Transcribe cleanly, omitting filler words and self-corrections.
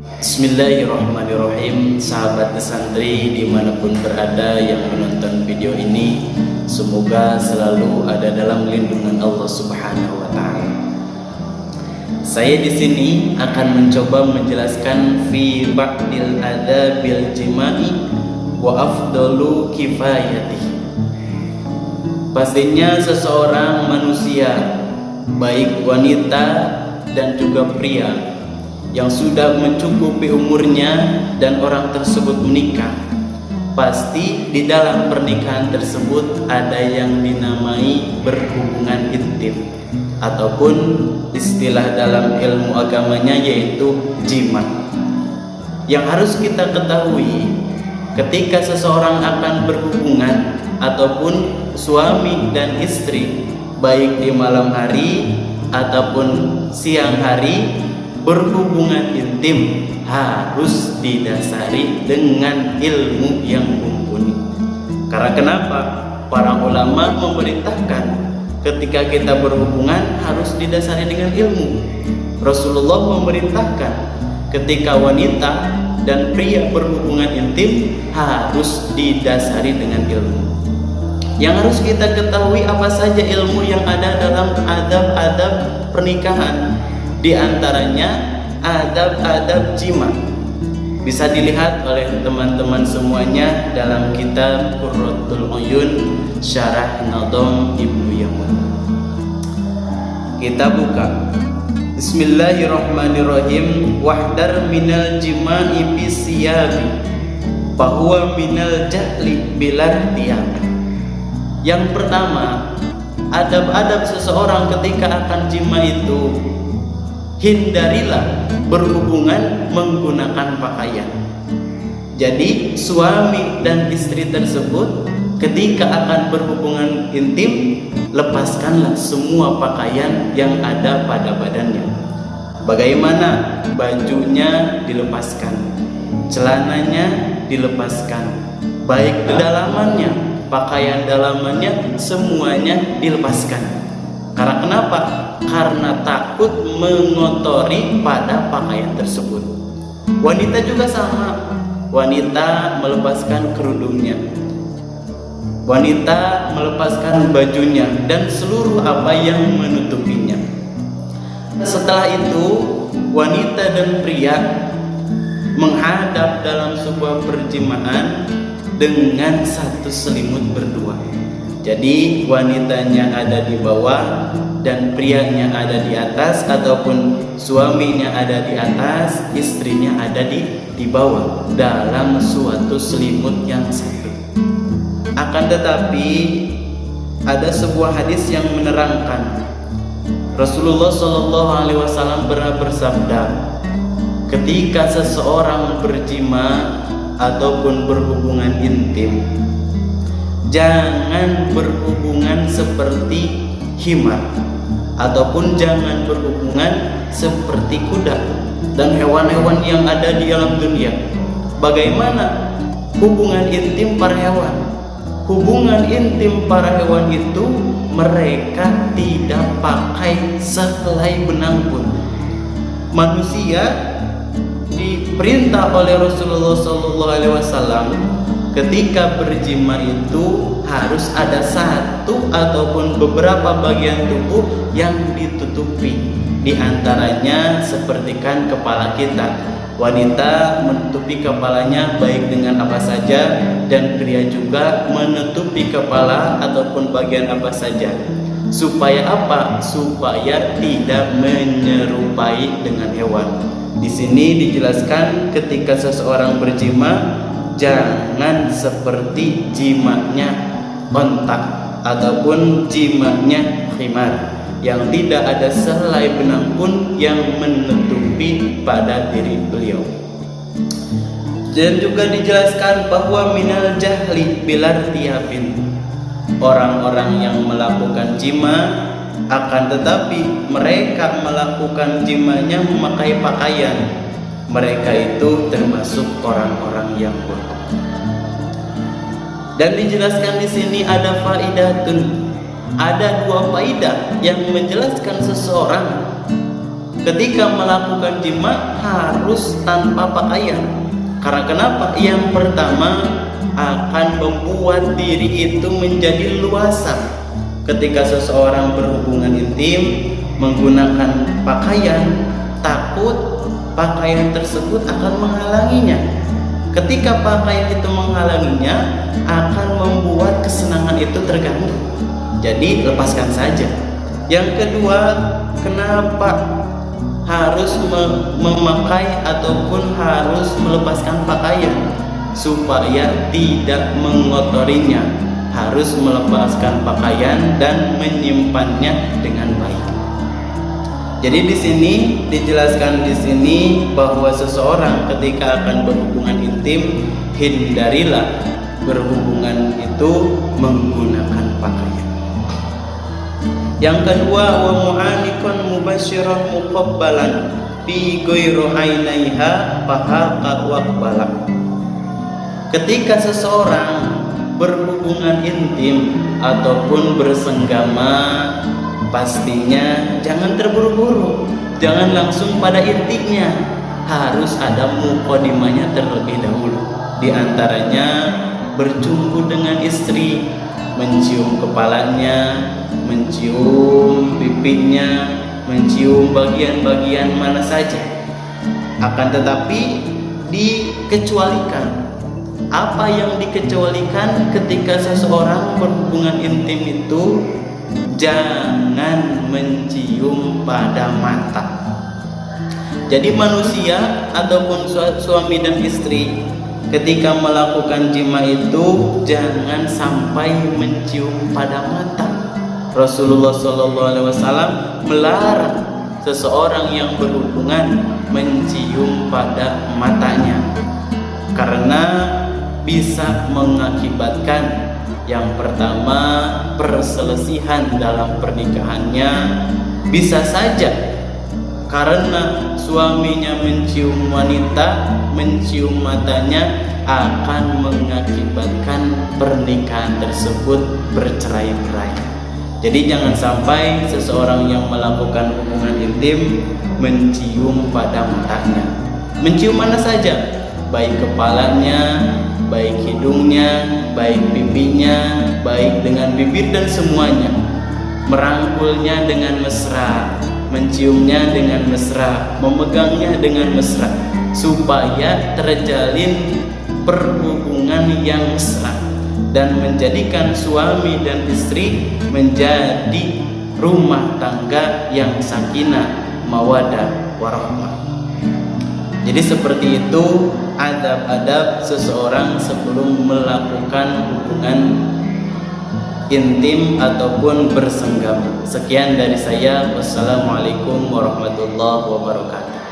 Bismillahirrahmanirrahim. Sahabat santri dimanapun berada yang menonton video ini, semoga selalu ada dalam lindungan Allah Subhanahu wa Ta'ala. Saya di sini akan mencoba menjelaskan fi ba'dil adabil jima'i wa afdalu kifayati. Pastinya seseorang manusia, baik wanita dan juga pria, yang sudah mencukupi umurnya dan orang tersebut menikah, pasti di dalam pernikahan tersebut ada yang dinamai berhubungan intim, ataupun istilah dalam ilmu agamanya yaitu jima. Yang harus kita ketahui, ketika seseorang akan berhubungan ataupun suami dan istri, baik di malam hari ataupun siang hari, berhubungan intim harus didasari dengan ilmu yang mumpuni. Karena kenapa? Para ulama memerintahkan ketika kita berhubungan harus didasari dengan ilmu. Rasulullah memerintahkan ketika wanita dan pria berhubungan intim harus didasari dengan ilmu. Yang harus kita ketahui apa saja ilmu yang ada dalam adab-adab pernikahan. Di antaranya adab-adab jima. Bisa dilihat oleh teman-teman semuanya dalam kitab Qurratul Uyun Syarah Nadham Ibnu Yamun. Kita buka. Bismillahirrahmanirrahim. Wahdar minal jima'i bisiyabi bahwa minal jahli bilartiyab. Yang pertama, adab-adab seseorang ketika akan jima itu, hindarilah berhubungan menggunakan pakaian. Jadi suami dan istri tersebut ketika akan berhubungan intim, lepaskanlah semua pakaian yang ada pada badannya. Bagaimana? Bajunya dilepaskan, celananya dilepaskan, baik kedalamannya, pakaian dalamannya, semuanya dilepaskan. Karena kenapa? Karena takut mengotori pada pakaian tersebut. Wanita juga sama. Wanita melepaskan kerudungnya, wanita melepaskan bajunya dan seluruh apa yang menutupinya. Setelah itu wanita dan pria menghadap dalam sebuah perjimaan dengan satu selimut berdua. Jadi wanitanya ada di bawah dan prianya ada di atas, ataupun suaminya ada di atas, istrinya ada di bawah dalam suatu selimut yang satu. Akan tetapi ada sebuah hadis yang menerangkan, Rasulullah SAW pernah bersabda, ketika seseorang berjima ataupun berhubungan intim, jangan berhubungan seperti himar, ataupun jangan berhubungan seperti kuda dan hewan-hewan yang ada di alam dunia. Bagaimana hubungan intim para hewan? Hubungan intim para hewan itu mereka tidak pakai sehelai benang pun. Manusia diperintah oleh Rasulullah SAW ketika berjima itu harus ada satu ataupun beberapa bagian tubuh yang ditutupi. Di antaranya sepertikan kepala kita. Wanita menutupi kepalanya baik dengan apa saja, dan pria juga menutupi kepala ataupun bagian apa saja. Supaya apa? Supaya tidak menyerupai dengan hewan. Di sini dijelaskan ketika seseorang berjima, jangan seperti jimaknya ontak ataupun jimaknya khimar, yang tidak ada sehelai benang pun yang menutupi pada diri beliau. Dan juga dijelaskan bahwa minal jahli bilartiyabin, orang-orang yang melakukan jima akan tetapi mereka melakukan jimanya memakai pakaian, mereka itu termasuk orang-orang yang bodoh. Dan dijelaskan di sini ada faidatun, ada dua faidah yang menjelaskan seseorang ketika melakukan jima harus tanpa pakaian. Karena kenapa? Yang pertama, akan membuat diri itu menjadi luasa. Ketika seseorang berhubungan intim menggunakan pakaian, takut pakaian tersebut akan menghalanginya. Ketika pakaian itu menghalanginya, akan membuat kesenangan itu terganggu. Jadi lepaskan saja. Yang kedua, kenapa harus memakai ataupun harus melepaskan pakaian? Supaya tidak mengotorinya. Harus melepaskan pakaian dan menyimpannya dengan baik. Jadi di sini dijelaskan bahwa seseorang ketika akan berhubungan intim, hindarilah berhubungan itu menggunakan pakaian. Yang kedua, wa mu'anikun mubasyiran muqabbalan bi ghairu ainaiha fahaqa waqbala. Ketika seseorang berhubungan intim ataupun bersenggama, pastinya jangan terburu-buru, jangan langsung pada intinya, harus ada muqaddimahnya terlebih dahulu. Di antaranya bercumbu dengan istri, mencium kepalanya, mencium pipinya, mencium bagian-bagian mana saja. Akan tetapi dikecualikan. Apa yang dikecualikan ketika seseorang berhubungan intim itu? Jangan mencium pada mata. Jadi manusia ataupun suami dan istri ketika melakukan jima itu jangan sampai mencium pada mata. Rasulullah SAW melarang seseorang yang berhubungan mencium pada matanya, karena bisa mengakibatkan yang pertama, perselisihan dalam pernikahannya. Bisa saja karena suaminya mencium wanita, mencium matanya, akan mengakibatkan pernikahan tersebut bercerai-berai. Jadi jangan sampai seseorang yang melakukan hubungan intim mencium pada matanya. Mencium mana saja, baik kepalanya, baik hidungnya, baik pipinya, baik dengan bibir dan semuanya. Merangkulnya dengan mesra, menciumnya dengan mesra, memegangnya dengan mesra, supaya terjalin perhubungan yang mesra dan menjadikan suami dan istri menjadi rumah tangga yang sakinah, mawaddah, warahmah. Jadi seperti itu adab-adab seseorang sebelum melakukan hubungan intim ataupun bersenggama. Sekian dari saya. Wassalamualaikum warahmatullahi wabarakatuh.